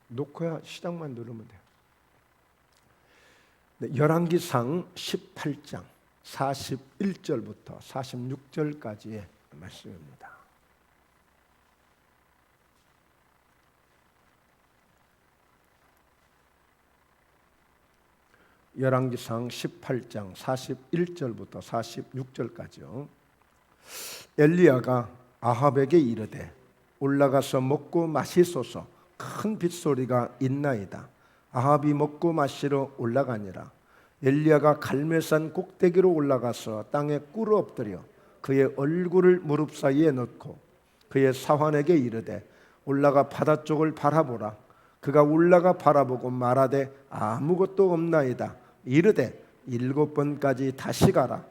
놓고야 시작만 누르면 돼요. 네, 열왕기상 18장 41절부터 46절까지의 말씀입니다. 열왕기상 18장 41절부터 46절까지요. 엘리야가 아합에게 이르되 올라가서 먹고 마시소서. 큰 빗소리가 있나이다. 아합이 먹고 마시러 올라가니라. 엘리야가 갈멜산 꼭대기로 올라가서 땅에 꿇어 엎드려 그의 얼굴을 무릎 사이에 넣고 그의 사환에게 이르되 올라가 바다 쪽을 바라보라. 그가 올라가 바라보고 말하되 아무것도 없나이다. 이르되 7번까지 다시 가라.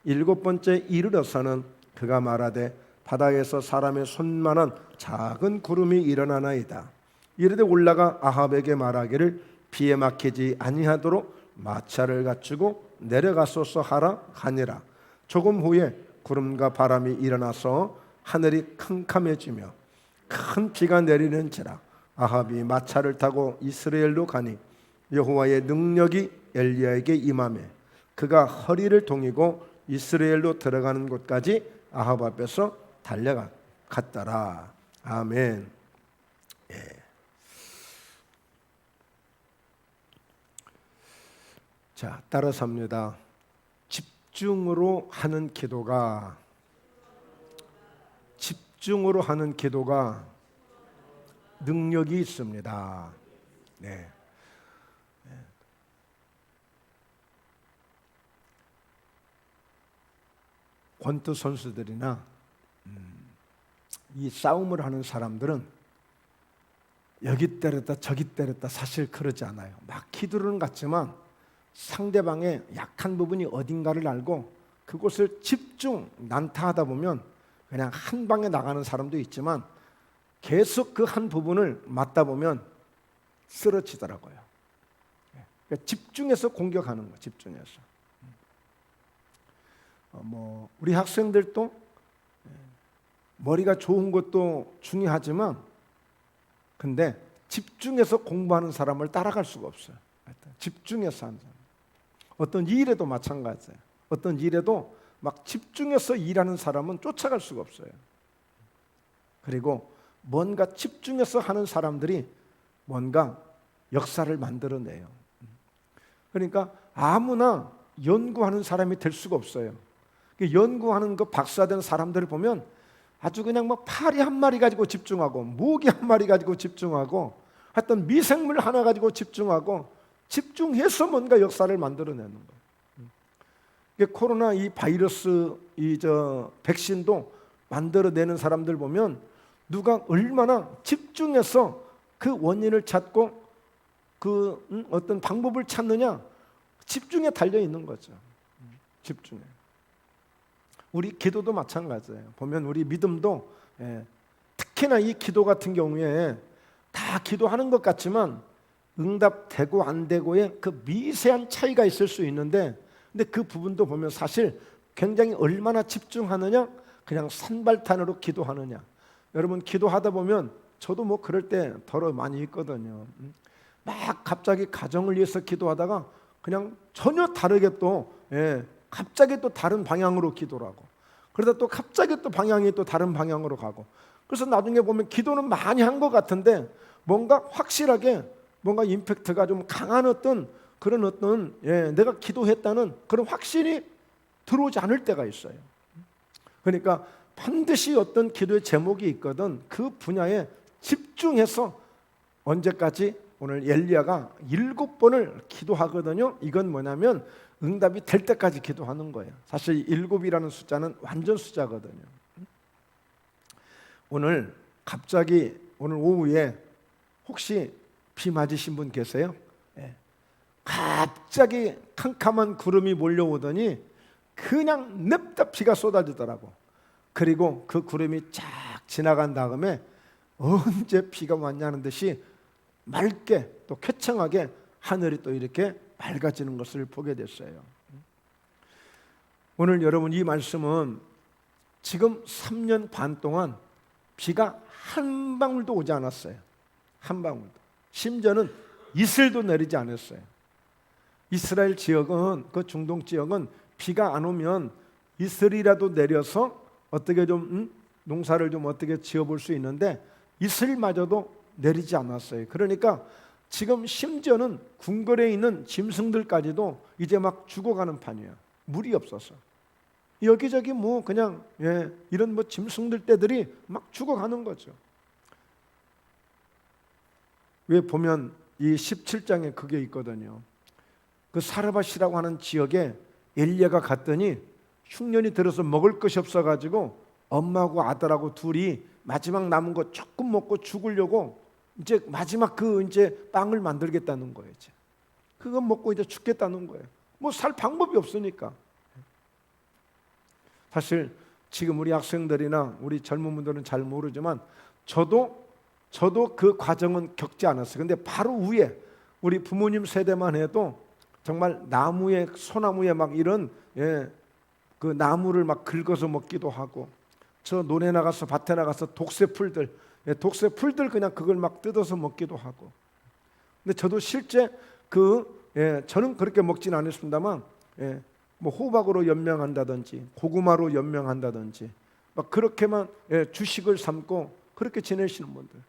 7번째 이르러서는 그가 말하되 바다에서 사람의 손만한 작은 구름이 일어나나이다. 이르되 올라가 아합에게 말하기를 비에 막히지 아니하도록 마차를 갖추고 내려가소서 하라 하니라. 조금 후에 구름과 바람이 일어나서 하늘이 캄캄해지며 큰 비가 내리는지라. 아합이 마차를 타고 이스라엘로 가니 여호와의 능력이 엘리야에게 임하매 그가 허리를 동이고 이스라엘로 들어가는 곳까지 아합 앞에서 달려갔더라. 아멘. 예. 자, 따라서 합니다. 집중으로 하는 기도가 능력이 있습니다. 네. 권투 선수들이나 이 싸움을 하는 사람들은 여기 때렸다 저기 때렸다 사실 그러지 않아요. 막 휘두르는 것 같지만 상대방의 약한 부분이 어딘가를 알고 그곳을 집중 난타하다 보면 그냥 한 방에 나가는 사람도 있지만 계속 그 한 부분을 맞다 보면 쓰러지더라고요. 그러니까 집중해서 공격하는 거예요. 집중해서. 우리 학생들도 머리가 좋은 것도 중요하지만 근데 집중해서 공부하는 사람을 따라갈 수가 없어요. 집중해서 하는 사람. 어떤 일에도 마찬가지예요. 어떤 일에도 막 집중해서 일하는 사람은 쫓아갈 수가 없어요. 그리고 뭔가 집중해서 하는 사람들이 뭔가 역사를 만들어내요. 그러니까 아무나 연구하는 사람이 될 수가 없어요. 연구하는 그 박사된 사람들을 보면 아주 그냥 뭐 파리 한 마리 가지고 집중하고 모기 한 마리 가지고 집중하고 하여튼 미생물 하나 가지고 집중하고 집중해서 뭔가 역사를 만들어내는 거예요. 코로나 이 바이러스 백신도 만들어내는 사람들 보면 누가 얼마나 집중해서 그 원인을 찾고 그 어떤 방법을 찾느냐 집중에 달려 있는 거죠. 집중에. 우리 기도도 마찬가지예요. 보면 우리 믿음도 특히나 이 기도 같은 경우에 다 기도하는 것 같지만 응답되고 안 되고의 그 미세한 차이가 있을 수 있는데 근데 그 부분도 보면 사실 굉장히 얼마나 집중하느냐 그냥 산발탄으로 기도하느냐. 여러분 기도하다 보면 저도 뭐 그럴 때 더러 많이 있거든요. 막 갑자기 가정을 위해서 기도하다가 그냥 전혀 다르게 또 갑자기 또 다른 방향으로 기도를 하고 그러다 또 갑자기 또 방향이 또 다른 방향으로 가고 그래서 나중에 보면 기도는 많이 한 것 같은데 뭔가 확실하게 뭔가 임팩트가 좀 강한 그런 내가 기도했다는 그런 확신이 들어오지 않을 때가 있어요. 그러니까 반드시 어떤 기도의 제목이 있거든 그 분야에 집중해서 언제까지 오늘 엘리야가 7번을 기도하거든요. 이건 뭐냐면 응답이 될 때까지 기도하는 거예요. 사실 7이라는 숫자는 완전 숫자거든요. 오늘 갑자기 오늘 오후에 혹시 비 맞으신 분 계세요? 갑자기 캄캄한 구름이 몰려오더니 그냥 냅다 비가 쏟아지더라고. 그리고 그 구름이 쫙 지나간 다음에 언제 비가 왔냐는 듯이 맑게 또 쾌청하게 하늘이 또 이렇게 밝아지는 것을 보게 됐어요. 오늘 여러분 이 말씀은 지금 3년 반 동안 비가 한 방울도 오지 않았어요. 한 방울도. 심지어는 이슬도 내리지 않았어요. 이스라엘 지역은, 그 중동 지역은 비가 안 오면 이슬이라도 내려서 어떻게 좀 농사를 좀 어떻게 지어볼 수 있는데 이슬마저도 내리지 않았어요. 그러니까 지금 심지어는 궁궐에 있는 짐승들까지도 이제 막 죽어가는 판이에요. 물이 없어서. 여기저기 뭐 그냥 이런 뭐 짐승들 떼들이 막 죽어가는 거죠. 왜 보면 이 17장에 그게 있거든요. 그 사르밧이라고 하는 지역에 엘리야가 갔더니 흉년이 들어서 먹을 것이 없어가지고 엄마하고 아들하고 둘이 마지막 남은 거 조금 먹고 죽으려고 이제 마지막 그 이제 빵을 만들겠다는 거예요. 이제 그거 먹고 이제 죽겠다는 거예요. 뭐 살 방법이 없으니까. 사실 지금 우리 학생들이나 우리 젊은 분들은 잘 모르지만 저도 그 과정은 겪지 않았어요. 근데 바로 위에 우리 부모님 세대만 해도 정말 나무에, 소나무에 막 이런 그 나무를 막 긁어서 먹기도 하고, 저 논에 나가서 밭에 나가서 독새 풀들 그냥 그걸 막 뜯어서 먹기도 하고. 근데 저도 실제 저는 그렇게 먹진 않았습니다만 뭐 호박으로 연명한다든지 고구마로 연명한다든지 막 그렇게만 주식을 삼고 그렇게 지내시는 분들.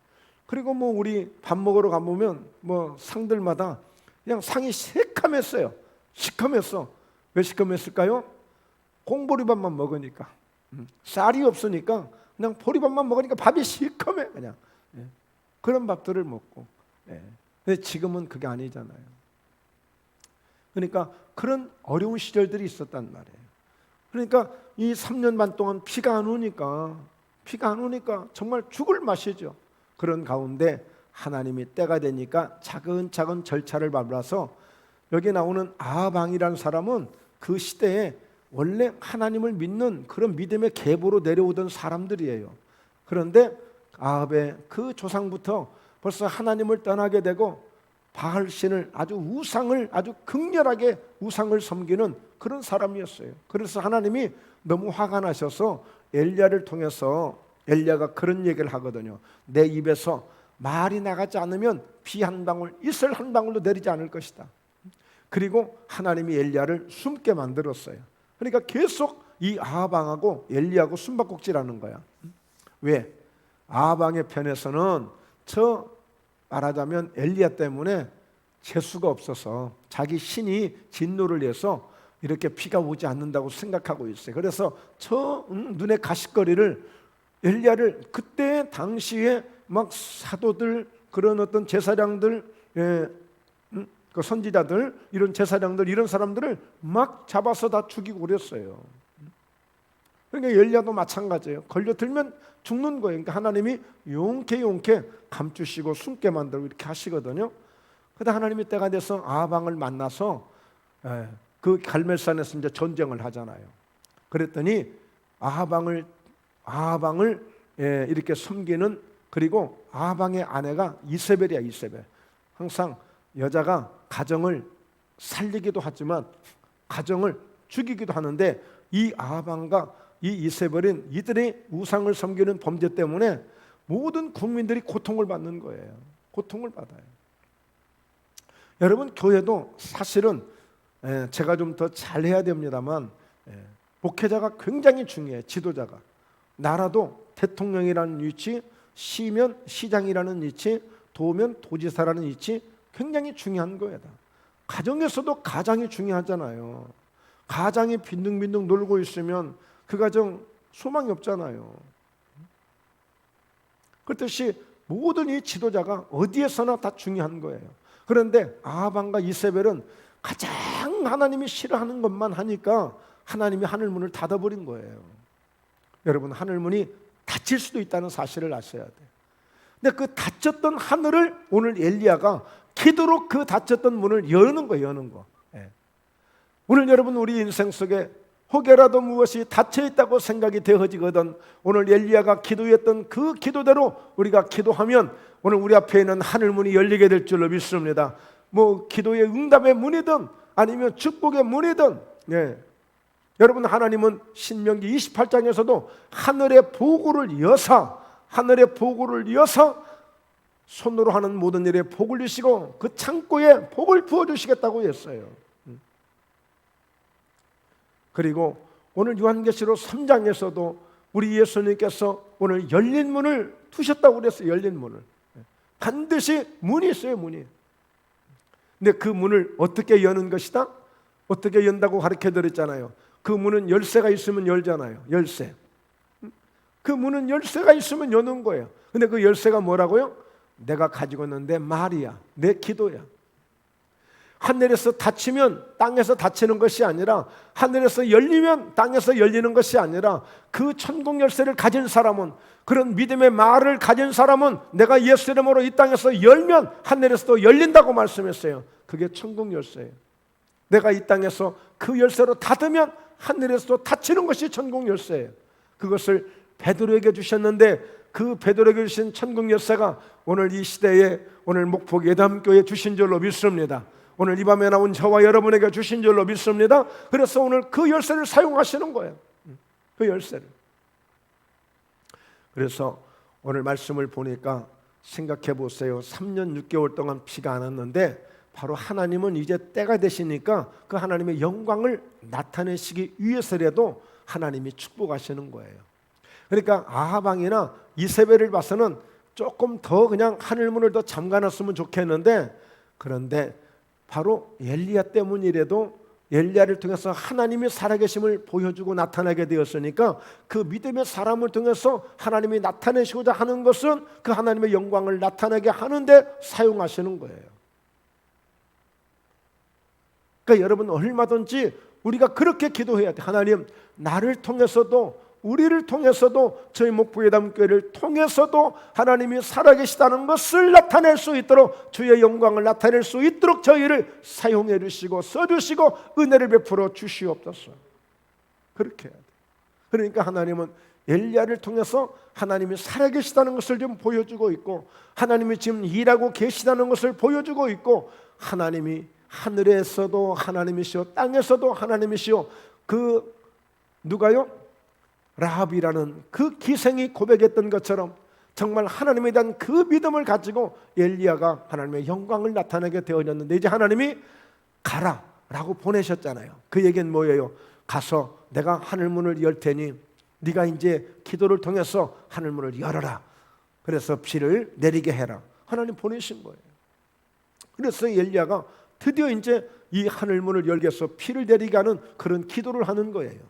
그리고 뭐 우리 밥 먹으러 가보면 뭐 상들마다 그냥 상이 시커맸어요. 시커맸어. 왜 시커맸을까요? 콩보리밥만 먹으니까. 쌀이 없으니까 그냥 보리밥만 먹으니까 밥이 시커매 그냥. 그런 밥들을 먹고. 근데 지금은 그게 아니잖아요. 그러니까 그런 어려운 시절들이 있었단 말이에요. 그러니까 이 3년 반 동안 비가 안 오니까 정말 죽을 맛이죠. 그런 가운데 하나님이 때가 되니까 차근차근 절차를 밟아서 여기 나오는 아합 왕이라는 사람은 그 시대에 원래 하나님을 믿는 그런 믿음의 계보로 내려오던 사람들이에요. 그런데 아합의 그 조상부터 벌써 하나님을 떠나게 되고 바알신을 아주 극렬하게 우상을 섬기는 그런 사람이었어요. 그래서 하나님이 너무 화가 나셔서 엘리야를 통해서 엘리야가 그런 얘기를 하거든요. 내 입에서 말이 나가지 않으면 비 한 방울, 이슬 한 방울도 내리지 않을 것이다. 그리고 하나님이 엘리야를 숨게 만들었어요. 그러니까 계속 이 아합 왕하고 엘리야하고 숨바꼭질하는 거야. 왜? 아합 왕의 편에서는 말하자면 엘리야 때문에 재수가 없어서 자기 신이 진노를 해서 이렇게 비가 오지 않는다고 생각하고 있어요. 그래서 눈에 가시거리를 엘리야를 그때 당시에 막 사도들, 그런 어떤 제사장들, 그 선지자들, 이런 제사장들, 이런 사람들을 막 잡아서 다 죽이고 그랬어요. 그러니까 엘리야도 마찬가지예요. 걸려들면 죽는 거예요. 그러니까 하나님이 용케 감추시고 숨게 만들고 이렇게 하시거든요. 그러다 하나님이 때가 돼서 아합 왕을 만나서 그 갈멜산에서 이제 전쟁을 하잖아요. 그랬더니 아합 왕을 이렇게 섬기는, 그리고 아합 왕의 아내가 이세벨이야. 이세벨. 항상 여자가 가정을 살리기도 하지만 가정을 죽이기도 하는데 이 아합 왕과 이 이세벨은 이들의 우상을 섬기는 범죄 때문에 모든 국민들이 고통을 받는 거예요. 고통을 받아요. 여러분, 교회도 사실은 제가 좀 더 잘해야 됩니다만 목회자가 굉장히 중요해요. 지도자가. 나라도 대통령이라는 위치, 시면 시장이라는 위치, 도면 도지사라는 위치 굉장히 중요한 거예요. 가정에서도 가장이 중요하잖아요. 가장이 빈둥빈둥 놀고 있으면 그 가정 소망이 없잖아요. 그렇듯이 모든 이 지도자가 어디에서나 다 중요한 거예요. 그런데 아합 왕과 이세벨은 가장 하나님이 싫어하는 것만 하니까 하나님이 하늘문을 닫아버린 거예요. 여러분, 하늘문이 닫힐 수도 있다는 사실을 아셔야 돼요. 근데 그 닫혔던 하늘을 오늘 엘리야가 기도로 그 닫혔던 문을 여는 거예요. 여는 거. 오늘 여러분, 우리 인생 속에 혹여라도 무엇이 닫혀있다고 생각이 되어지거든 오늘 엘리야가 기도했던 그 기도대로 우리가 기도하면 오늘 우리 앞에 있는 하늘문이 열리게 될 줄로 믿습니다. 뭐 기도의 응답의 문이든 아니면 축복의 문이든 여러분, 하나님은 신명기 28장에서도 하늘의 보고를 여서 손으로 하는 모든 일에 복을 주시고 그 창고에 복을 부어주시겠다고 했어요. 그리고 오늘 요한계시록 3장에서도 우리 예수님께서 오늘 열린 문을 두셨다고 그랬어요. 열린 문을. 반드시 문이 있어요. 문이. 근데 그 문을 어떻게 여는 것이다? 어떻게 연다고 가르쳐드렸잖아요. 그 문은 열쇠가 있으면 열잖아요. 열쇠. 그 문은 열쇠가 있으면 여는 거예요. 근데 그 열쇠가 뭐라고요? 내가 가지고 있는 내 말이야. 내 기도야. 하늘에서 닫히면 땅에서 닫히는 것이 아니라, 하늘에서 열리면 땅에서 열리는 것이 아니라, 그 천국 열쇠를 가진 사람은, 그런 믿음의 말을 가진 사람은 내가 예수 이름으로 이 땅에서 열면 하늘에서도 열린다고 말씀했어요. 그게 천국 열쇠예요. 내가 이 땅에서 그 열쇠로 닫으면 하늘에서도 닫히는 것이 천국 열쇠예요. 그것을 베드로에게 주셨는데, 그 베드로에게 주신 천국 열쇠가 오늘 이 시대에, 오늘 목포 예담교회에 주신 줄로 믿습니다. 오늘 이 밤에 나온 저와 여러분에게 주신 줄로 믿습니다. 그래서 오늘 그 열쇠를 사용하시는 거예요. 그 열쇠를. 그래서 오늘 말씀을 보니까 생각해 보세요. 3년 6개월 동안 비가 안 왔는데, 바로 하나님은 이제 때가 되시니까 그 하나님의 영광을 나타내시기 위해서라도 하나님이 축복하시는 거예요. 그러니까 아합 왕이나 이세벨을 봐서는 조금 더 그냥 하늘문을 더 잠가놨으면 좋겠는데, 그런데 바로 엘리야 때문이라도 엘리야를 통해서 하나님의 살아계심을 보여주고 나타나게 되었으니까, 그 믿음의 사람을 통해서 하나님이 나타내시고자 하는 것은 그 하나님의 영광을 나타나게 하는데 사용하시는 거예요. 그러니까 여러분, 얼마든지 우리가 그렇게 기도해야 돼. 하나님, 나를 통해서도, 우리를 통해서도, 저희 목포예담교회를 통해서도 하나님이 살아계시다는 것을 나타낼 수 있도록, 주의 영광을 나타낼 수 있도록 저희를 사용해 주시고 써주시고 은혜를 베풀어 주시옵소서. 그렇게 해야 돼. 그러니까 하나님은 엘리야를 통해서 하나님이 살아계시다는 것을 좀 보여주고 있고, 하나님이 지금 일하고 계시다는 것을 보여주고 있고, 하나님이 하늘에서도 하나님이시오, 땅에서도 하나님이시오. 그 누가요? 라합이라는 그 기생이 고백했던 것처럼 정말 하나님에 대한 그 믿음을 가지고 엘리야가 하나님의 영광을 나타내게 되어졌는데, 이제 하나님이 가라라고 보내셨잖아요. 그 얘기는 뭐예요? 가서 내가 하늘문을 열 테니 네가 이제 기도를 통해서 하늘문을 열어라. 그래서 비를 내리게 해라. 하나님 보내신 거예요. 그래서 엘리야가 드디어 이제 이 하늘문을 열게 해서 비를 내리게 하는 그런 기도를 하는 거예요.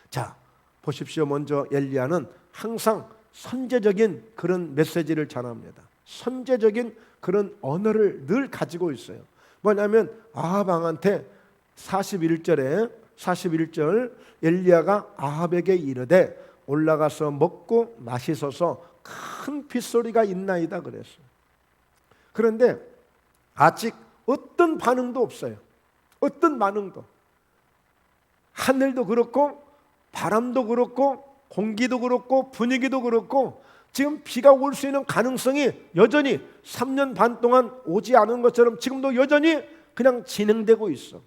자, 보십시오. 먼저 엘리야는 항상 선제적인 그런 메시지를 전합니다. 선제적인 그런 언어를 늘 가지고 있어요. 뭐냐면 아합 왕한테 41절 엘리야가 아합에게 이르되 올라가서 먹고 마시소서, 큰 빗소리가 있나이다 그랬어요. 그런데 아직 어떤 반응도 없어요. 어떤 반응도. 하늘도 그렇고 바람도 그렇고 공기도 그렇고 분위기도 그렇고 지금 비가 올 수 있는 가능성이 여전히 3년 반 동안 오지 않은 것처럼 지금도 여전히 그냥 진행되고 있어.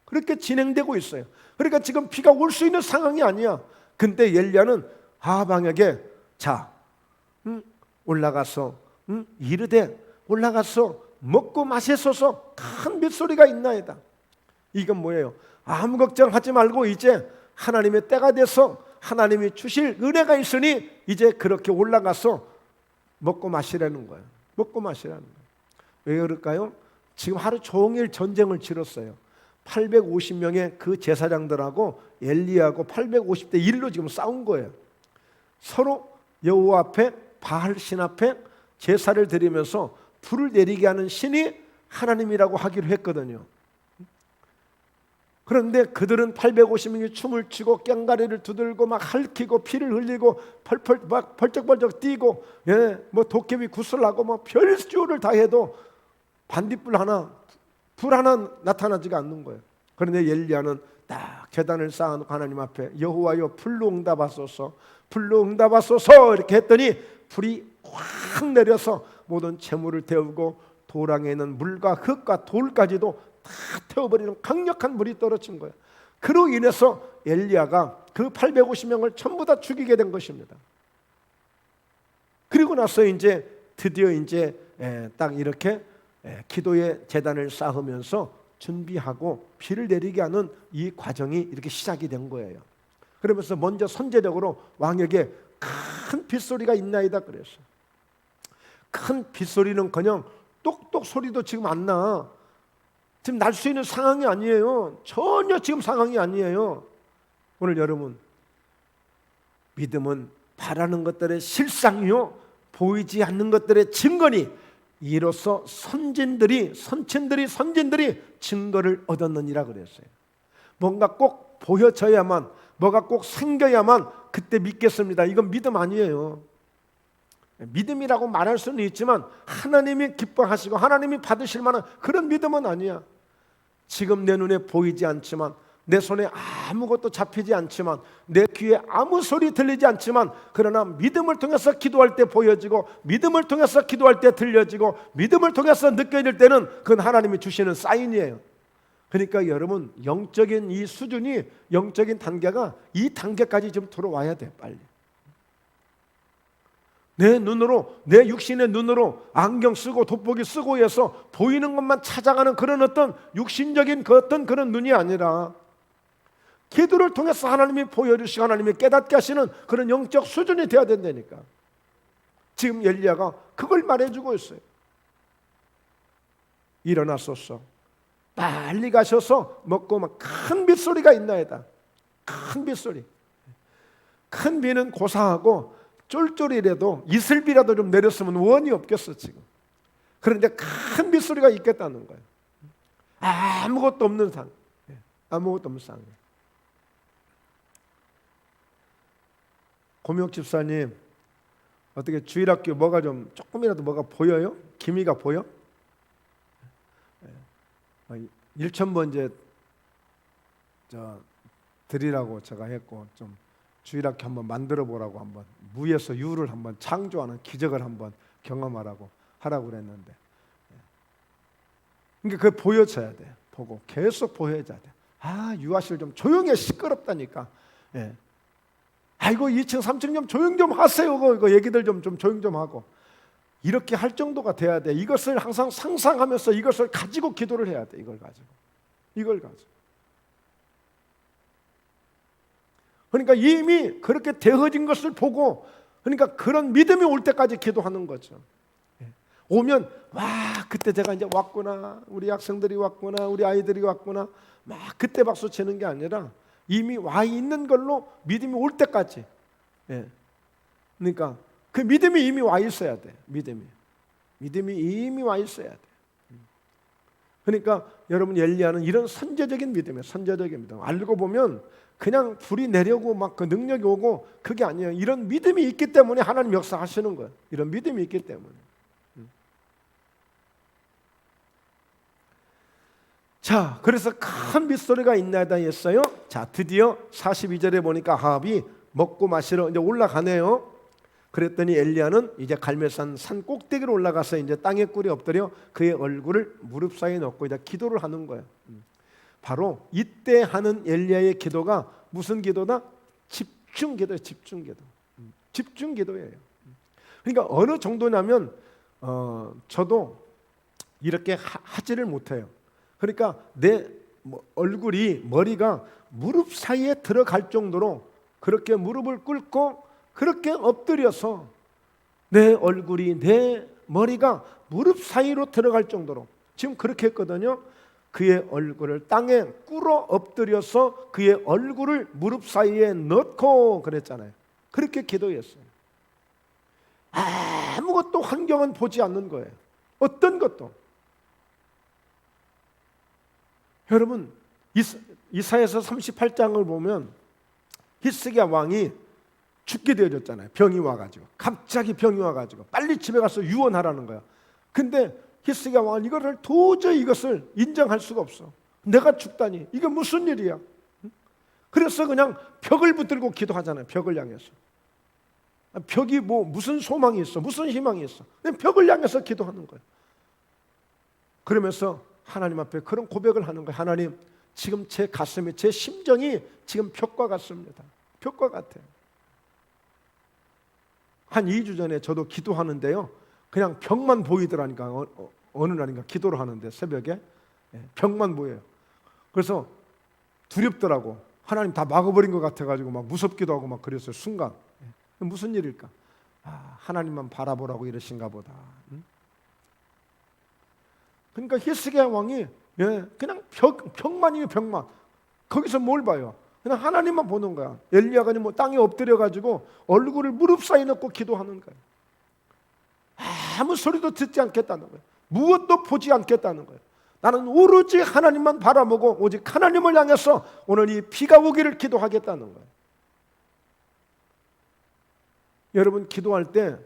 그렇게 진행되고 있어요. 그러니까 지금 비가 올 수 있는 상황이 아니야. 근데 엘리야는 아합 왕에게 자, 올라가서 이르되 올라가서 먹고 마시소서, 큰 빗소리가 있나이다. 이건 뭐예요? 아무 걱정하지 말고 이제 하나님의 때가 돼서 하나님이 주실 은혜가 있으니 이제 그렇게 올라가서 먹고 마시라는 거예요. 먹고 마시라는 거예요. 왜 그럴까요? 지금 하루 종일 전쟁을 치렀어요. 850명의 그 제사장들하고 엘리야하고 850대 1로 지금 싸운 거예요. 서로 여호와 앞에, 바알 신 앞에 제사를 드리면서 불을 내리게 하는 신이 하나님이라고 하기로 했거든요. 그런데 그들은 850명이 춤을 추고 꽹가리를 두들고 막 핥히고 피를 흘리고 펄펄 막 벌쩍벌쩍 뛰고, 뭐 도깨비 구슬하고 뭐 별수를 다 해도 반딧불 하나, 불 하나 나타나지가 않는 거예요. 그런데 엘리야는 딱 제단을 쌓아놓고 하나님 앞에 여호와여 불로 응답하소서, 불로 응답하소서 이렇게 했더니 불이 확 내려서 모든 재물을 태우고 도랑에 있는 물과 흙과 돌까지도 다 태워버리는 강력한 물이 떨어진 거예요. 그로 인해서 엘리야가 그 850명을 전부 다 죽이게 된 것입니다. 그리고 나서 이제 드디어 이제 딱 이렇게 기도의 제단을 쌓으면서 준비하고 비를 내리게 하는 이 과정이 이렇게 시작이 된 거예요. 그러면서 먼저 선제적으로 왕에게 큰 빗소리가 있나이다 그랬어요. 큰 빗소리는커녕 똑똑 소리도 지금 안 나. 지금 날 수 있는 상황이 아니에요. 전혀 지금 상황이 아니에요. 오늘 여러분, 믿음은 바라는 것들의 실상이요 보이지 않는 것들의 증거니 이로써 선진들이 증거를 얻었느니라 그랬어요. 뭔가 꼭 보여져야만, 뭐가 꼭 생겨야만 그때 믿겠습니다. 이건 믿음 아니에요. 믿음이라고 말할 수는 있지만 하나님이 기뻐하시고 하나님이 받으실 만한 그런 믿음은 아니야. 지금 내 눈에 보이지 않지만, 내 손에 아무것도 잡히지 않지만, 내 귀에 아무 소리 들리지 않지만, 그러나 믿음을 통해서 기도할 때 보여지고, 믿음을 통해서 기도할 때 들려지고, 믿음을 통해서 느껴질 때는 그건 하나님이 주시는 사인이에요. 그러니까 여러분, 영적인 이 수준이, 영적인 단계가 이 단계까지 좀 들어와야 돼. 빨리 내 눈으로, 내 육신의 눈으로 안경 쓰고 돋보기 쓰고 해서 보이는 것만 찾아가는 그런 어떤 육신적인 그 어떤 그런 눈이 아니라 기도를 통해서 하나님이 보여주시고 하나님이 깨닫게 하시는 그런 영적 수준이 되어야 된다니까. 지금 엘리야가 그걸 말해주고 있어요. 일어나소서, 빨리 가셔서 먹고 막 큰 빗소리가 있나이다. 큰 빗소리. 큰 비는 고사하고 쫄쫄이라도 이슬비라도 좀 내렸으면 원이 없겠어 지금. 그런데 큰 빗소리가 있겠다는 거예요. 아무것도 없는 상, 아무것도 없는 상. 고미옥 집사님, 어떻게 주일학교 뭐가 좀 조금이라도 뭐가 보여요? 기미가 보여? 1,000번 이제 드리라고 제가 했고, 좀 주일학교 한번 만들어 보라고, 한번 무에서 유를 한번 창조하는 기적을 한번 경험하라고 하라고 그랬는데, 그러니까 그게 보여져야 돼. 보고 계속 보여줘야 돼. 유아실 좀 조용해, 시끄럽다니까. 아이고 2층 3층 좀 조용 좀 하세요. 이거 얘기들 좀 조용 좀 하고, 이렇게 할 정도가 돼야 돼. 이것을 항상 상상하면서 이것을 가지고 기도를 해야 돼. 이걸 가지고. 그러니까 이미 그렇게 되어진 것을 보고, 그러니까 그런 믿음이 올 때까지 기도하는 거죠. 오면 그때 제가 이제 왔구나, 우리 학생들이 왔구나, 우리 아이들이 왔구나, 막 그때 박수 치는 게 아니라 이미 와 있는 걸로 믿음이 올 때까지. 그러니까 그 믿음이 이미 와 있어야 돼. 믿음이 이미 와 있어야 돼. 그러니까 여러분, 엘리야는 이런 선제적인 믿음이에요. 선제적인 믿음. 알고 보면 그냥 불이 내려고 막 그 능력이 오고 그게 아니에요. 이런 믿음이 있기 때문에 하나님 역사하시는 거예요. 이런 믿음이 있기 때문에. 자, 그래서 큰 빗소리가 있나이다 했어요. 자, 드디어 42절에 보니까 아합이 먹고 마시러 이제 올라가네요. 그랬더니 엘리야는 이제 갈멜산 산 꼭대기로 올라가서 이제 땅에 꿇이 엎드려 그의 얼굴을 무릎 사이에 넣고 이제 기도를 하는 거예요. 바로 이때 하는 엘리야의 기도가 무슨 기도다? 집중기도예요. 집중기도예요. 그러니까 어느 정도냐면 저도 이렇게 하지를 못해요. 그러니까 내 얼굴이, 머리가 무릎 사이에 들어갈 정도로 그렇게 무릎을 꿇고 그렇게 엎드려서 내 얼굴이, 내 머리가 무릎 사이로 들어갈 정도로 지금 그렇게 했거든요. 그의 얼굴을 땅에 꿇어 엎드려서 그의 얼굴을 무릎 사이에 넣고 그랬잖아요. 그렇게 기도했어요. 아무것도 환경은 보지 않는 거예요. 어떤 것도. 여러분, 이사야서 38장을 보면 히스기야 왕이 죽게 되어졌잖아요. 병이 와가지고, 갑자기 병이 와가지고 빨리 집에 가서 유언하라는 거야. 근데 히스기야 왕은 도저히 이것을 인정할 수가 없어. 내가 죽다니, 이게 무슨 일이야? 그래서 그냥 벽을 붙들고 기도하잖아요. 벽을 향해서. 벽이 무슨 소망이 있어, 무슨 희망이 있어? 그냥 벽을 향해서 기도하는 거예요. 그러면서 하나님 앞에 그런 고백을 하는 거예요. 하나님, 지금 제 가슴이, 제 심정이 지금 벽과 같습니다. 벽과 같아요. 한 2주 전에 저도 기도하는데요, 그냥 벽만 보이더라니까. 어느 날인가 기도를 하는데 새벽에 벽만 보여요. 그래서 두렵더라고. 하나님 다 막아버린 것 같아가지고 막 무섭기도 하고 막 그랬어요. 순간. 무슨 일일까? 하나님만 바라보라고 이러신가 보다. 그러니까 히스기야 왕이 그냥 벽만이에요. 벽만. 거기서 뭘 봐요? 그냥 하나님만 보는 거야. 엘리야가 뭐 땅에 엎드려가지고 얼굴을 무릎 사이에 넣고 기도하는 거예요. 아무 소리도 듣지 않겠다는 거예요. 무엇도 보지 않겠다는 거예요. 나는 오로지 하나님만 바라보고 오직 하나님을 향해서 오늘 이 비가 오기를 기도하겠다는 거예요. 여러분, 기도할 때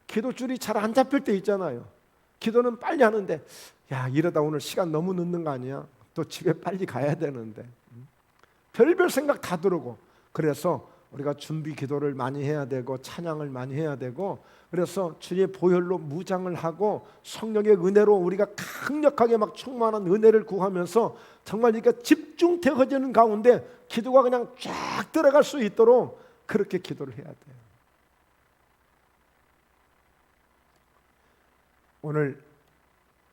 기도줄이 잘 안 잡힐 때 있잖아요. 기도는 빨리 하는데 야, 이러다 오늘 시간 너무 늦는 거 아니야? 또 집에 빨리 가야 되는데. 별별 생각 다 들어오고. 그래서 우리가 준비 기도를 많이 해야 되고 찬양을 많이 해야 되고, 그래서 주의 보혈로 무장을 하고 성령의 은혜로 우리가 강력하게 막 충만한 은혜를 구하면서 정말 이렇게 집중되어지는 가운데 기도가 그냥 쫙 들어갈 수 있도록 그렇게 기도를 해야 돼요. 오늘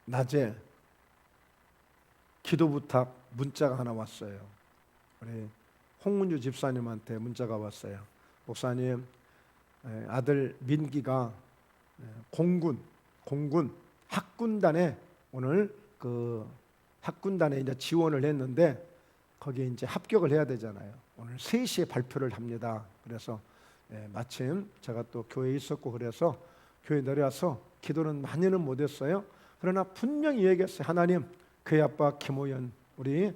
낮에 기도 부탁 문자가 하나 왔어요. 우리 홍문주 집사님한테 문자가 왔어요. 목사님, 아들 민기가 공군 학군단에 오늘 그 학군단에 이제 지원을 했는데 거기에 이제 합격을 해야 되잖아요. 오늘 3시에 발표를 합니다. 그래서 마침 제가 또 교회에 있었고 그래서 교회 내려와서 기도는 많이는 못했어요. 그러나 분명히 얘기했어요. 하나님, 그의 아빠 김호연 우리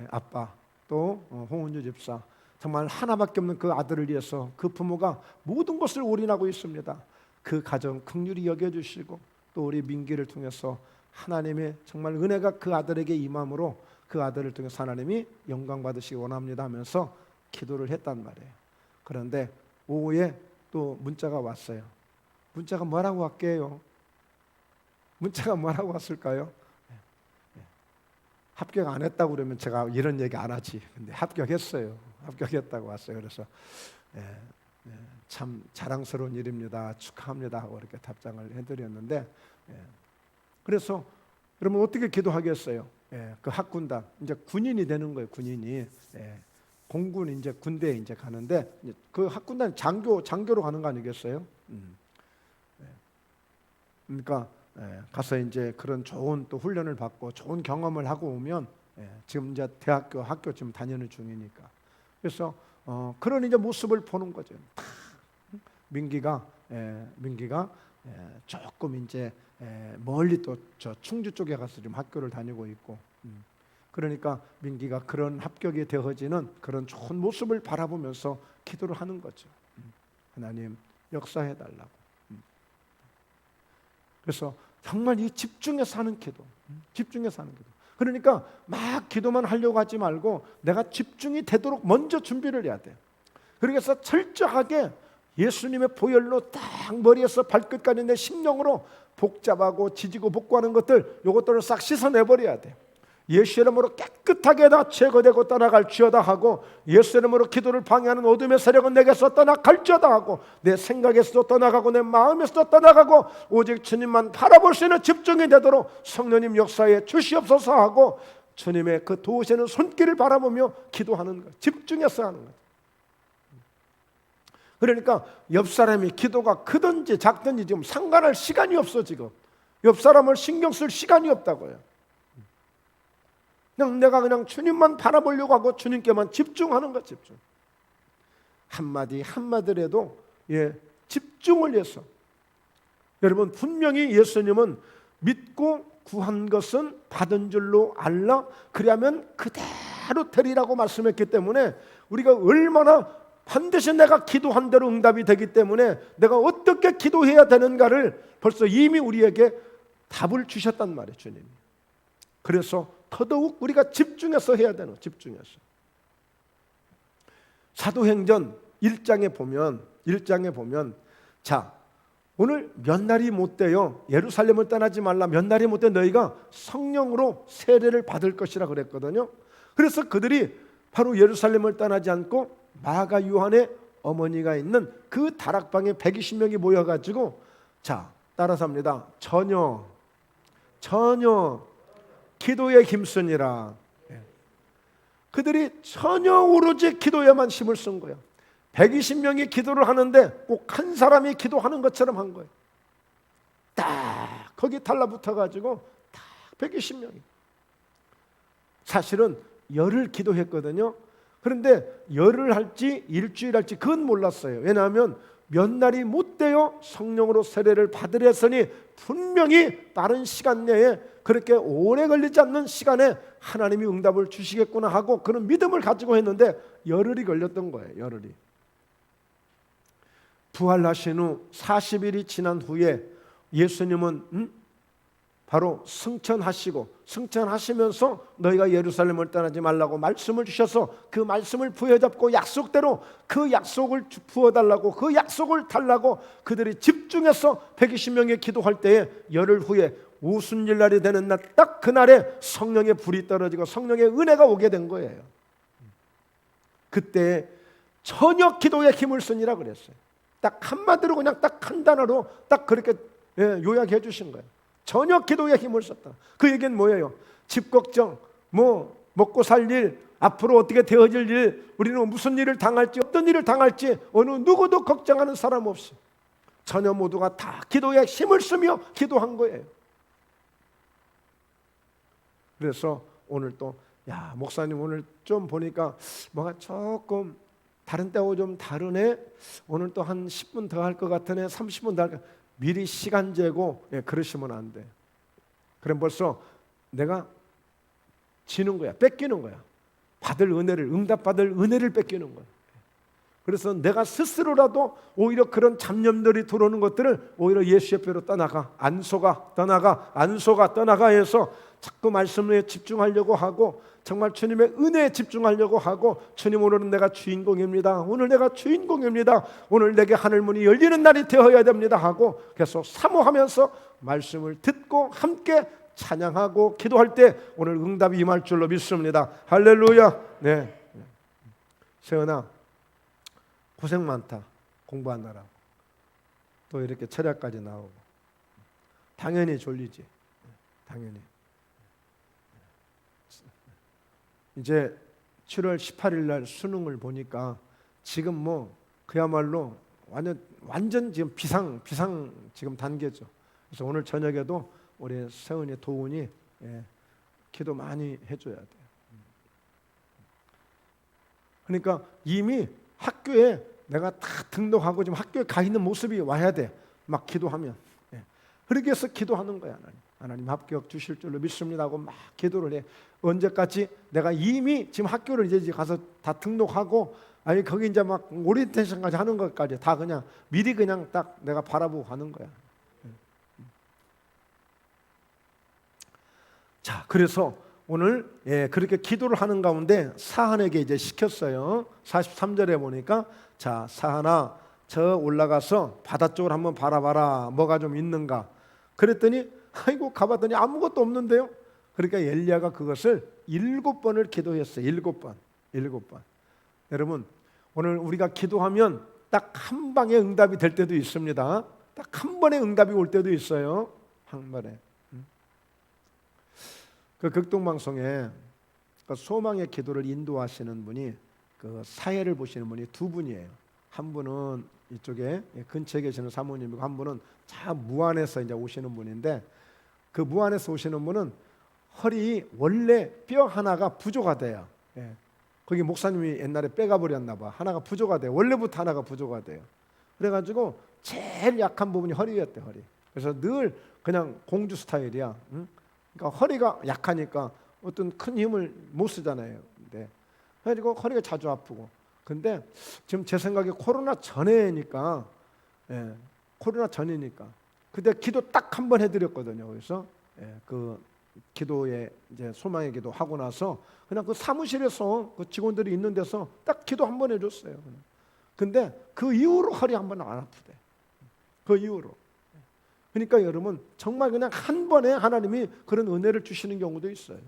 아빠 또 홍은주 집사 정말 하나밖에 없는 그 아들을 위해서 그 부모가 모든 것을 올인하고 있습니다. 그 가정 긍휼히 여겨주시고 또 우리 민기를 통해서 하나님의 정말 은혜가 그 아들에게 임함으로 그 아들을 통해서 하나님이 영광 받으시기 원합니다 하면서 기도를 했단 말이에요. 그런데 오후에 또 문자가 왔어요. 문자가 뭐라고 왔게요? 문자가 뭐라고 왔을까요? 합격 안 했다고 그러면 제가 이런 얘기 안 하지. 근데 합격했어요. 합격했다고 왔어요. 그래서 참 자랑스러운 일입니다. 축하합니다 하고 이렇게 답장을 해드렸는데, 그래서 그러면 어떻게 기도하겠어요? 그 학군단 이제 군인이 되는 거예요. 군인이 공군 이제 군대에 이제 가는데 그 학군단 장교로 가는 거 아니겠어요? 그러니까 가서 이제 그런 좋은 또 훈련을 받고 좋은 경험을 하고 오면 지금 이제 학교 지금 다니는 중이니까 그래서 그런 이제 모습을 보는 거죠. 민기가 조금 이제 멀리 또 저 충주 쪽에 가서 지금 학교를 다니고 있고, 그러니까 민기가 그런 합격이 되어지는 그런 좋은 모습을 바라보면서 기도를 하는 거죠. 하나님 역사해 달라고. 그래서 정말 이 집중해서 하는 기도, 집중해서 하는 기도. 그러니까 막 기도만 하려고 하지 말고 내가 집중이 되도록 먼저 준비를 해야 돼요. 그래서 철저하게 예수님의 보혈로 딱 머리에서 발끝까지 내 심령으로 복잡하고 지지고 볶고하는 것들, 요것들을 싹 씻어내버려야 돼요. 예수 이름으로 깨끗하게 다 제거되고 떠나갈지어다 하고, 예수 이름으로 기도를 방해하는 어둠의 세력은 내게서 떠나갈지어다 하고, 내 생각에서도 떠나가고 내 마음에서도 떠나가고 오직 주님만 바라볼 수 있는 집중이 되도록 성령님 역사에 주시옵소서 하고 주님의 그 도우시는 손길을 바라보며 기도하는 것, 집중해서 하는 것. 그러니까 옆 사람이 기도가 크든지 작든지 지금 상관할 시간이 없어. 지금 옆 사람을 신경 쓸 시간이 없다고요. 그냥 내가 그냥 주님만 바라보려고 하고 주님께만 집중하는 것. 집중 한마디 한마디라도 집중을 해서. 여러분, 분명히 예수님은 믿고 구한 것은 받은 줄로 알라, 그리하면 그대로 되리라고 말씀했기 때문에 우리가 얼마나 반드시 내가 기도한 대로 응답이 되기 때문에 내가 어떻게 기도해야 되는가를 벌써 이미 우리에게 답을 주셨단 말이에요, 주님이. 그래서 더더욱 우리가 집중해서 해야 되는, 집중해서. 사도행전 1장에 보면 자, 오늘 몇 날이 못 돼요. 예루살렘을 떠나지 말라. 몇 날이 못 돼 너희가 성령으로 세례를 받을 것이라 그랬거든요. 그래서 그들이 바로 예루살렘을 떠나지 않고 마가 요한의 어머니가 있는 그 다락방에 120명이 모여가지고 자, 따라서 합니다. 전혀 기도에 힘쓰니라. 그들이 전혀 오로지 기도에만 힘을 쓴 거예요. 120명이 기도를 하는데 꼭 한 사람이 기도하는 것처럼 한 거예요. 딱 거기 달라붙어 가지고 딱 120명이. 사실은 열흘 기도했거든요. 그런데 열흘 할지 일주일 할지 그건 몰랐어요. 왜냐하면 몇 날이 못 되어 성령으로 세례를 받으랬으니 분명히 빠른 시간 내에 그렇게 오래 걸리지 않는 시간에 하나님이 응답을 주시겠구나 하고 그런 믿음을 가지고 했는데 열흘이 걸렸던 거예요. 열흘이. 부활하신 후 40일이 지난 후에 예수님은 바로 승천하시면서 너희가 예루살렘을 떠나지 말라고 말씀을 주셔서 그 말씀을 부여잡고 약속대로 그 약속을 부어달라고 그 약속을 달라고 그들이 집중해서 120명이 기도할 때에 열흘 후에 오순절날이 되는 날 딱 그날에 성령의 불이 떨어지고 성령의 은혜가 오게 된 거예요. 그때 전혀 기도에 힘을 쓰니라 그랬어요. 딱 한마디로 그냥 딱 한 단어로 딱 그렇게 요약해 주신 거예요. 전혀 기도에 힘을 썼다. 그 얘기는 뭐예요? 집 걱정, 먹고 살 일, 앞으로 어떻게 되어질 일, 우리는 무슨 일을 당할지, 어떤 일을 당할지 어느 누구도 걱정하는 사람 없이 전혀 모두가 다 기도에 힘을 쓰며 기도한 거예요. 그래서 오늘 또 목사님 오늘 좀 보니까 뭐가 조금 다른 때하고 좀 다르네. 오늘 또 한 10분 더 할 것 같으네. 30분 더 할 것 같으네. 미리 시간 재고 그러시면 안 돼. 그럼 벌써 내가 지는 거야. 뺏기는 거야. 받을 은혜를, 응답받을 은혜를 뺏기는 거야. 그래서 내가 스스로라도 오히려 그런 잡념들이 들어오는 것들을 오히려 예수 옆으로 떠나가, 안소가 해서 자꾸 말씀에 집중하려고 하고 정말 주님의 은혜에 집중하려고 하고 주님 오늘은 내가 주인공입니다. 오늘 내가 주인공입니다. 오늘 내게 하늘문이 열리는 날이 되어야 됩니다 하고 계속 사모하면서 말씀을 듣고 함께 찬양하고 기도할 때 오늘 응답이 임할 줄로 믿습니다. 할렐루야. 네. 세연아 고생 많다. 공부하느라고. 또 이렇게 철야까지 나오고. 당연히 졸리지. 당연히. 이제 7월 18일 날 수능을 보니까 지금 그야말로 완전 지금 비상 지금 단계죠. 그래서 오늘 저녁에도 우리 세은이 도훈이 기도 많이 해줘야 돼요. 그러니까 이미 학교에 내가 다 등록하고 지금 학교에 가 있는 모습이 와야 돼. 막 기도하면. 그렇게 해서 기도하는 거야. 하나님 합격 주실 줄로 믿습니다 하고 막 기도를 해. 언제까지? 내가 이미 지금 학교를 이제 가서 다 등록하고 거기 이제 막 오리엔테이션까지 하는 것까지 다 그냥 미리 그냥 딱 내가 바라보고 가는 거야. 자, 그래서 오늘 그렇게 기도를 하는 가운데 사한에게 이제 시켰어요. 43절에 보니까 자, 사한아 저 올라가서 바다 쪽으로 한번 바라봐라. 뭐가 좀 있는가. 그랬더니 가봤더니 아무것도 없는데요. 그러니까 엘리야가 그것을 7번을 기도했어요. 7번. 여러분 오늘 우리가 기도하면 딱 한 방에 응답이 될 때도 있습니다. 딱 한 번에 응답이 올 때도 있어요. 한 번에. 그 극동방송에 소망의 기도를 인도하시는 분이 그 사회를 보시는 분이 두 분이에요. 한 분은 이쪽에 근처에 계시는 사모님이고 한 분은 저 무안에서 이제 오시는 분인데 그 무안에서 오시는 분은 허리 원래 뼈 하나가 부족하대요. 거기 목사님이 옛날에 빼가 버렸나 봐. 하나가 부족하대요. 원래부터 하나가 부족하대요. 그래가지고 제일 약한 부분이 허리였대. 허리. 그래서 늘 그냥 공주 스타일이야. 그러니까 허리가 약하니까 어떤 큰 힘을 못 쓰잖아요. 근데 그래가지고 허리가 자주 아프고. 근데 지금 제 생각에 코로나 전이니까 그때 기도 딱 한 번 해드렸거든요. 그래서 그 기도에 이제 소망의 기도 하고 나서 그냥 그 사무실에서 그 직원들이 있는 데서 딱 기도 한 번 해줬어요. 근데 그 이후로 허리 한 번 안 아프대. 그 이후로. 그러니까 여러분 정말 그냥 한 번에 하나님이 그런 은혜를 주시는 경우도 있어요.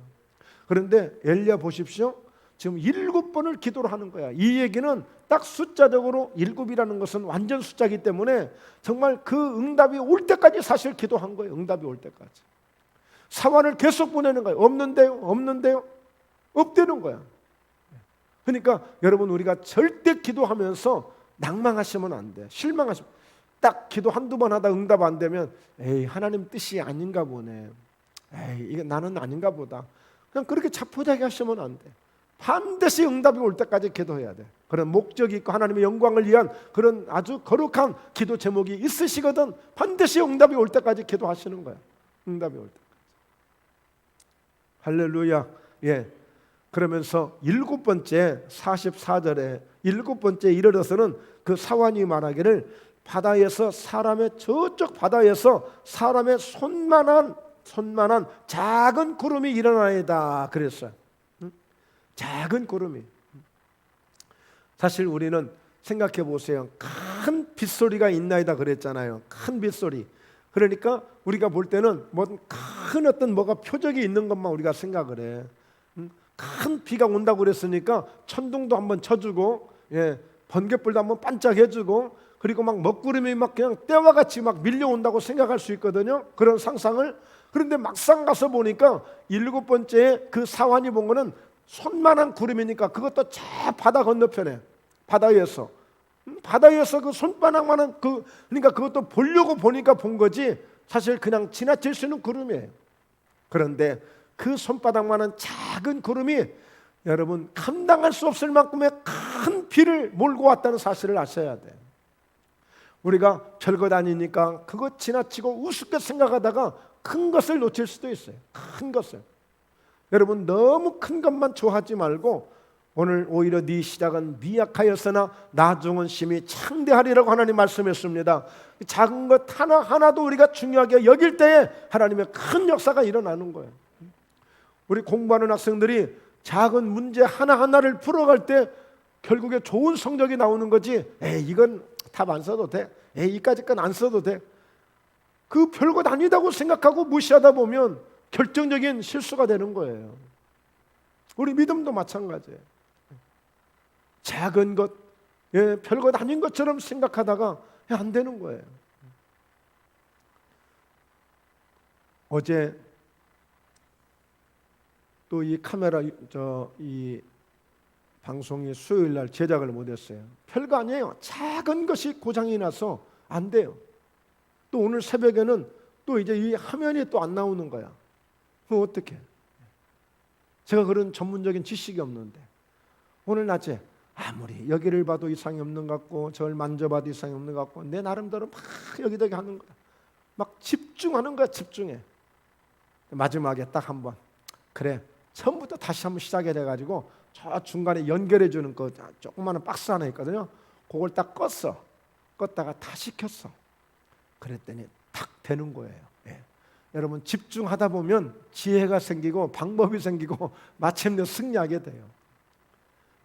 그런데 엘리야 보십시오. 지금 7번을 기도를 하는 거야. 이 얘기는 딱 숫자적으로 7이라는 것은 완전 숫자이기 때문에 정말 그 응답이 올 때까지 사실 기도한 거예요. 응답이 올 때까지. 사환을 계속 보내는 거예요. 없는데요, 없는데요, 없대는 거야. 그러니까 여러분, 우리가 절대 기도하면서 낭망하시면 안 돼. 실망하시면, 딱 기도 한두 번 하다 응답 안 되면 에이, 하나님 뜻이 아닌가 보네, 에이, 이게 나는 아닌가 보다, 그냥 그렇게 자포자기 하시면 안 돼. 반드시 응답이 올 때까지 기도해야 돼. 그런 목적이 있고 하나님의 영광을 위한 그런 아주 거룩한 기도 제목이 있으시거든. 반드시 응답이 올 때까지 기도하시는 거야. 응답이 올 때까지. 할렐루야. 예. 그러면서 7번째 44절에 7번째 이르러서는 그 사환이 말하기를 바다에서 사람의 저쪽 바다에서 사람의 손만한 작은 구름이 일어나이다 그랬어요. 작은 구름이. 사실 우리는 생각해 보세요. 큰 빗소리가 있나이다 그랬잖아요. 큰 빗소리. 그러니까 우리가 볼 때는 큰 어떤 뭐가 표적이 있는 것만 우리가 생각을 해. 큰 비가 온다고 그랬으니까 천둥도 한번 쳐주고, 예, 번갯불도 한번 반짝해주고, 그리고 막 먹구름이 막 그냥 때와 같이 막 밀려온다고 생각할 수 있거든요. 그런 상상을. 그런데 막상 가서 보니까 7번째 그 사환이 본 거는 손만한 구름이니까 그것도 저 바다 건너편에 바다에서 그 손바닥만한 그러니까 그것도 보려고 보니까 본 거지 사실 그냥 지나칠 수 있는 구름이에요. 그런데 그 손바닥만한 작은 구름이 여러분 감당할 수 없을 만큼의 큰 비를 몰고 왔다는 사실을 아셔야 돼. 우리가 별거 아니니까 그거 지나치고 우습게 생각하다가 큰 것을 놓칠 수도 있어요. 큰 것을. 여러분 너무 큰 것만 좋아하지 말고 오늘 오히려 네 시작은 미약하였으나 나중은 심히 창대하리라고 하나님 말씀했습니다. 작은 것 하나하나도 우리가 중요하게 여길 때에 하나님의 큰 역사가 일어나는 거예요. 우리 공부하는 학생들이 작은 문제 하나하나를 풀어갈 때 결국에 좋은 성적이 나오는 거지, 에이 이건 답 안 써도 돼, 에이 이까짓 건 안 써도 돼, 그 별것 아니다고 생각하고 무시하다 보면 결정적인 실수가 되는 거예요. 우리 믿음도 마찬가지예요. 작은 것, 예, 별것 아닌 것처럼 생각하다가 안 되는 거예요. 어제 또 이 카메라 이 방송이 수요일 날 제작을 못했어요. 별거 아니에요. 작은 것이 고장이 나서 안 돼요. 또 오늘 새벽에는 또 이제 이 화면이 또 안 나오는 거야. 그럼 어떡해? 제가 그런 전문적인 지식이 없는데 오늘 낮에 아무리 여기를 봐도 이상이 없는 것 같고 저를 만져봐도 이상이 없는 것 같고 내 나름대로 막 여기저기 하는 거야. 막 집중하는 거야. 집중해. 마지막에 딱 한번 그래 처음부터 다시 한번 시작해야 돼가지고 저 중간에 연결해 주는 거 조그마한 박스 하나 있거든요. 그걸 딱 껐다가 다시 켰어. 그랬더니 탁 되는 거예요. 예. 여러분 집중하다 보면 지혜가 생기고 방법이 생기고 마침내 승리하게 돼요.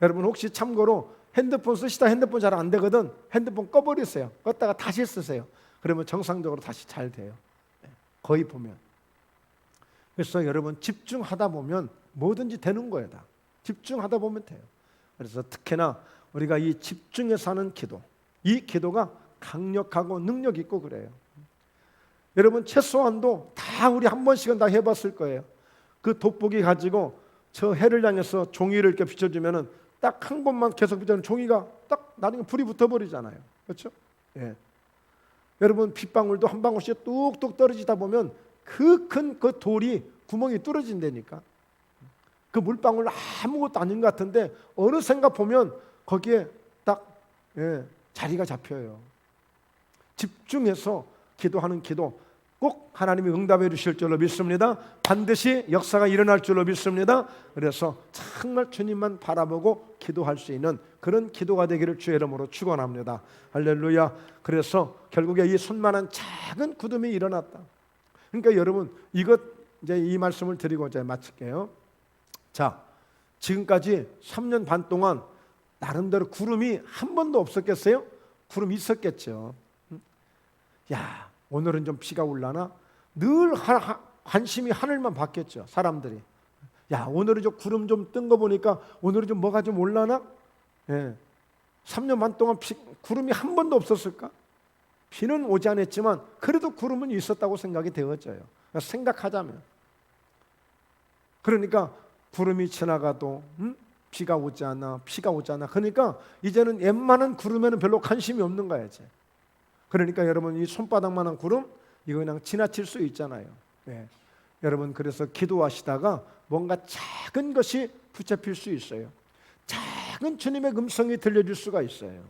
여러분 혹시 참고로 핸드폰 쓰시다 핸드폰 잘 안 되거든. 핸드폰 꺼버리세요. 껐다가 다시 쓰세요. 그러면 정상적으로 다시 잘 돼요. 거의 보면. 그래서 여러분 집중하다 보면 뭐든지 되는 거예요. 다 집중하다 보면 돼요. 그래서 특히나 우리가 이 집중해서 하는 기도, 이 기도가 강력하고 능력 있고 그래요. 여러분 최소한도 다 우리 한 번씩은 다 해봤을 거예요. 그 돋보기 가지고 저 해를 향해서 종이를 이렇게 비춰주면은 딱 한 번만 계속 비춰주면 종이가 딱 나중에 불이 붙어버리잖아요. 그렇죠? 예. 여러분 빗방울도 한 방울씩 뚝뚝 떨어지다 보면 그 큰 그 돌이 구멍이 뚫어진다니까. 그 물방울 아무것도 아닌 것 같은데 어느샌가 보면 거기에 딱 자리가 잡혀요. 집중해서 기도하는 기도 꼭 하나님이 응답해 주실 줄로 믿습니다. 반드시 역사가 일어날 줄로 믿습니다. 그래서 정말 주님만 바라보고 기도할 수 있는 그런 기도가 되기를 주의 이름으로 축원합니다. 할렐루야. 그래서 결국에 이 손만한 작은 구름이 일어났다. 그러니까 여러분 이것 이제 이 말씀을 드리고 이제 마칠게요. 자, 지금까지 3년 반 동안 나름대로 구름이 한 번도 없었겠어요? 구름이 있었겠죠. 야, 오늘은 좀 비가 올라나? 늘 관심이 하늘만 봤겠죠. 사람들이. 야, 오늘은 저 구름 좀 뜬 거 보니까 오늘은 좀 뭐가 좀 올라나? 3년 반 동안 구름이 한 번도 없었을까? 비는 오지 않았지만 그래도 구름은 있었다고 생각이 되어져요. 생각하자면. 그러니까 구름이 지나가도 비가 오지 않아, 비가 오지 않아. 그러니까 이제는 웬만한 구름에는 별로 관심이 없는 거야 이제. 그러니까 여러분, 이 손바닥만한 구름 이거 그냥 지나칠 수 있잖아요. 여러분, 그래서 기도하시다가 뭔가 작은 것이 붙잡힐 수 있어요. 작은 주님의 음성이 들려줄 수가 있어요.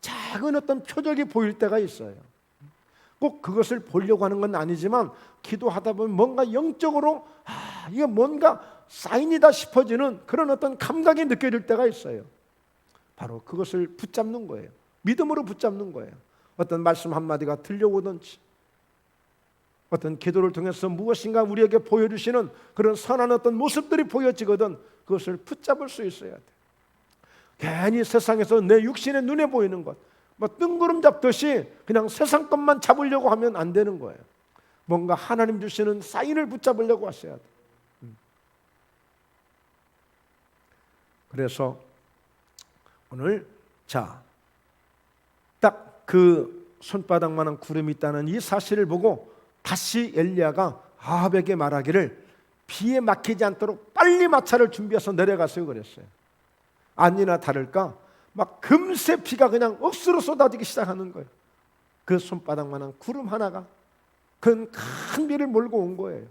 작은 어떤 표적이 보일 때가 있어요. 꼭 그것을 보려고 하는 건 아니지만 기도하다 보면 뭔가 영적으로 이게 뭔가 사인이다 싶어지는 그런 어떤 감각이 느껴질 때가 있어요. 바로 그것을 붙잡는 거예요. 믿음으로 붙잡는 거예요. 어떤 말씀 한마디가 들려오든지, 어떤 기도를 통해서 무엇인가 우리에게 보여주시는 그런 선한 어떤 모습들이 보여지거든 그것을 붙잡을 수 있어야 돼. 괜히 세상에서 내 육신의 눈에 보이는 것, 뭐 뜬구름 잡듯이 그냥 세상 것만 잡으려고 하면 안 되는 거예요. 뭔가 하나님 주시는 사인을 붙잡으려고 하셔야 돼. 그래서 오늘 딱 그 손바닥만한 구름이 있다는 이 사실을 보고 다시 엘리야가 아합에게 말하기를 비에 막히지 않도록 빨리 마차를 준비해서 내려가세요 그랬어요. 아니나 다를까 막 금세 비가 그냥 억수로 쏟아지기 시작하는 거예요. 그 손바닥만한 구름 하나가 큰 비를 몰고 온 거예요.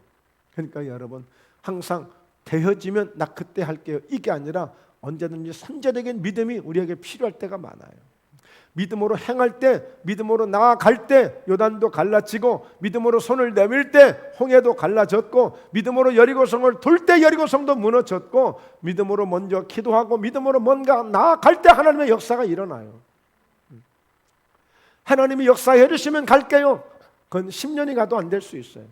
그러니까 여러분, 항상 되어지면 나 그때 할게요 이게 아니라 언제든지 선제적인 믿음이 우리에게 필요할 때가 많아요. 믿음으로 행할 때, 믿음으로 나아갈 때 요단도 갈라지고, 믿음으로 손을 내밀 때 홍해도 갈라졌고, 믿음으로 여리고성을 돌 때 여리고성도 무너졌고, 믿음으로 먼저 기도하고 믿음으로 뭔가 나아갈 때 하나님의 역사가 일어나요. 하나님이 역사해 주시면 갈게요. 그건 10년이 가도 안 될 수 있어요.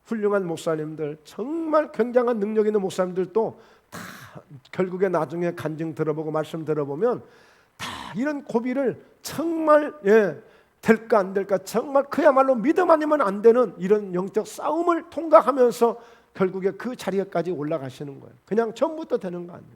훌륭한 목사님들, 정말 굉장한 능력 있는 목사님들도 다 결국에 나중에 간증 들어보고 말씀 들어보면 다 이런 고비를 정말 될까 안 될까, 정말 그야말로 믿음 아니면 안 되는 이런 영적 싸움을 통과하면서 결국에 그 자리에까지 올라가시는 거예요. 그냥 처음부터 되는 거 아니에요.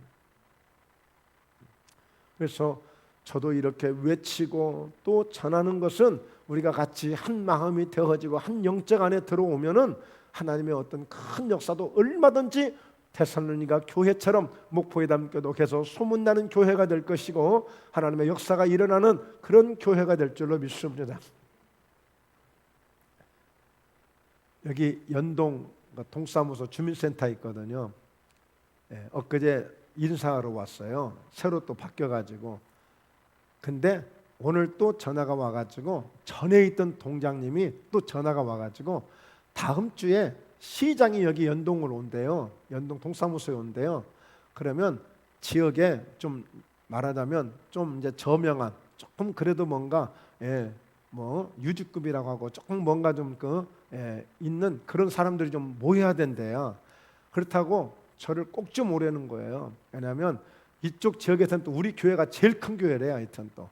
그래서 저도 이렇게 외치고 또 전하는 것은 우리가 같이 한 마음이 되어지고 한 영적 안에 들어오면은 하나님의 어떤 큰 역사도 얼마든지 데살로니가 교회처럼 목포에 담겨도 계속 소문나는 교회가 될 것이고 하나님의 역사가 일어나는 그런 교회가 될 줄로 믿습니다. 여기 연동 동사무소 주민센터 있거든요. 엊그제 인사하러 왔어요. 새로 또 바뀌어가지고. 근데 오늘 또 전화가 와가지고 전에 있던 동장님이 또 전화가 와가지고 다음 주에 시장이 여기 연동을 온대요. 연동 동사무소에 온대요. 그러면 지역에 좀 말하자면 좀 이제 저명한, 조금 그래도 뭔가 뭐 유지급이라고 하고 조금 뭔가 좀 있는 그런 사람들이 좀 모여야 된대요. 그렇다고 저를 꼭 좀 오라는 거예요. 왜냐하면 이쪽 지역에서는 또 우리 교회가 제일 큰 교회래요. 하여튼 또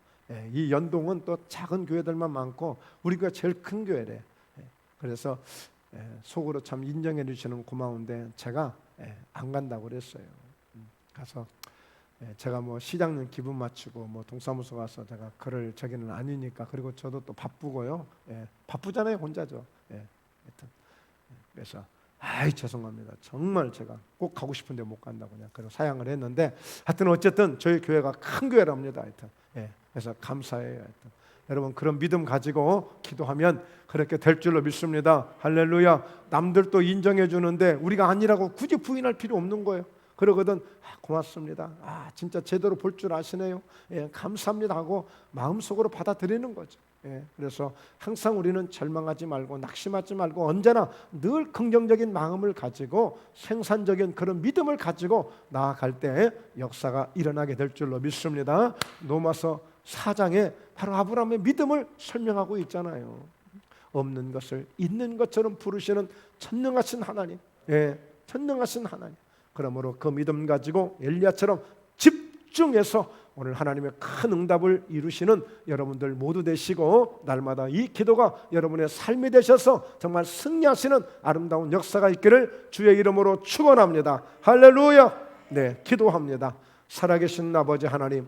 이 연동은 또 작은 교회들만 많고 우리 교회가 제일 큰 교회래. 그래서 속으로 참 인정해 주시는 고마운데 제가 안 간다고 그랬어요. 가서 제가 뭐 시장님 기분 맞추고 뭐 동사무소 가서 제가 그럴 저기는 아니니까. 그리고 저도 또 바쁘고요. 바쁘잖아요, 혼자죠. 하여튼 그래서 죄송합니다. 정말 제가 꼭 가고 싶은데 못 간다고 그냥 그래서 사양을 했는데, 하여튼 어쨌든 저희 교회가 큰 교회랍니다. 하여튼 그래서 감사해요. 하여튼 여러분, 그런 믿음 가지고 기도하면 그렇게 될 줄로 믿습니다. 할렐루야. 남들도 인정해 주는데 우리가 아니라고 굳이 부인할 필요 없는 거예요. 그러거든 고맙습니다. 진짜 제대로 볼 줄 아시네요. 감사합니다 하고 마음속으로 받아들이는 거죠. 그래서 항상 우리는 절망하지 말고 낙심하지 말고 언제나 늘 긍정적인 마음을 가지고 생산적인 그런 믿음을 가지고 나아갈 때 역사가 일어나게 될 줄로 믿습니다. 로마서 4장에 바로 아브라함의 믿음을 설명하고 있잖아요. 없는 것을 있는 것처럼 부르시는 전능하신 하나님, 전능하신 하나님. 그러므로 그 믿음 가지고 엘리야처럼 집중해서 오늘 하나님의 큰 응답을 이루시는 여러분들 모두 되시고, 날마다 이 기도가 여러분의 삶이 되셔서 정말 승리하시는 아름다운 역사가 있기를 주의 이름으로 축원합니다. 할렐루야. 네, 기도합니다. 살아계신 아버지 하나님,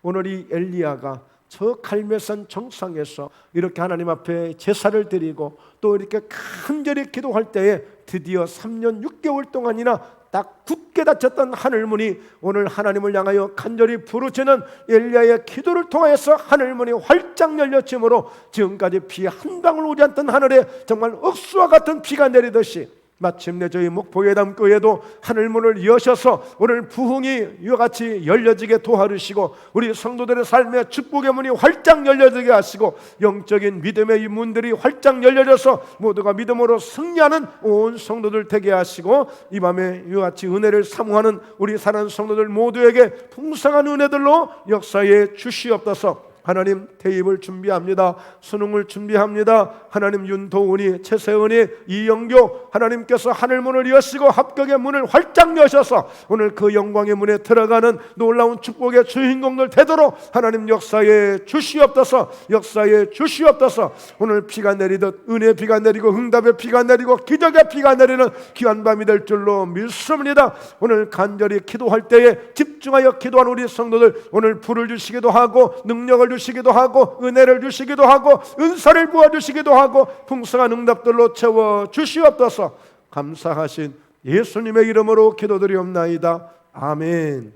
오늘 이 엘리야가 저 갈멜산 정상에서 이렇게 하나님 앞에 제사를 드리고 또 이렇게 간절히 기도할 때에 드디어 3년 6개월 동안이나 딱 굳게 닫혔던 하늘문이 오늘 하나님을 향하여 간절히 부르짖는 엘리야의 기도를 통하여서 하늘문이 활짝 열렸으므로 지금까지 비 한 방울 오지 않던 하늘에 정말 억수와 같은 비가 내리듯이 마침내 저희 목포예담교회도 하늘문을 여셔서 오늘 부흥이 이와 같이 열려지게 도와주시고, 우리 성도들의 삶에 축복의 문이 활짝 열려지게 하시고, 영적인 믿음의 이 문들이 활짝 열려져서 모두가 믿음으로 승리하는 온 성도들 되게 하시고, 이 밤에 이와 같이 은혜를 사모하는 우리 사랑하는 성도들 모두에게 풍성한 은혜들로 역사에 주시옵소서. 하나님, 대입을 준비합니다. 수능을 준비합니다. 하나님, 윤도훈이, 최세은이, 이영교, 하나님께서 하늘문을 여시고 합격의 문을 활짝 여셔서 오늘 그 영광의 문에 들어가는 놀라운 축복의 주인공들 되도록 하나님 역사에 주시옵소서. 역사에 주시옵소서. 오늘 비가 내리듯 은혜의 비가 내리고 응답의 비가 내리고 기적의 비가 내리는 귀한 밤이 될 줄로 믿습니다. 오늘 간절히 기도할 때에 집중하여 기도하는 우리 성도들, 오늘 불을 주시기도 하고 능력을 주시기도 하고 은혜를 주시기도 하고 은사를 부어주시기도 하고 풍성한 응답들로 채워 주시옵소서. 감사하신 예수님의 이름으로 기도드리옵나이다. 아멘.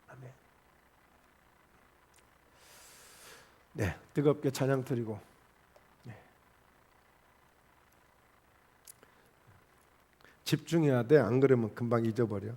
아멘. 네, 뜨겁게 찬양 드리고, 네. 집중해야 돼. 안 그러면 금방 잊어버려.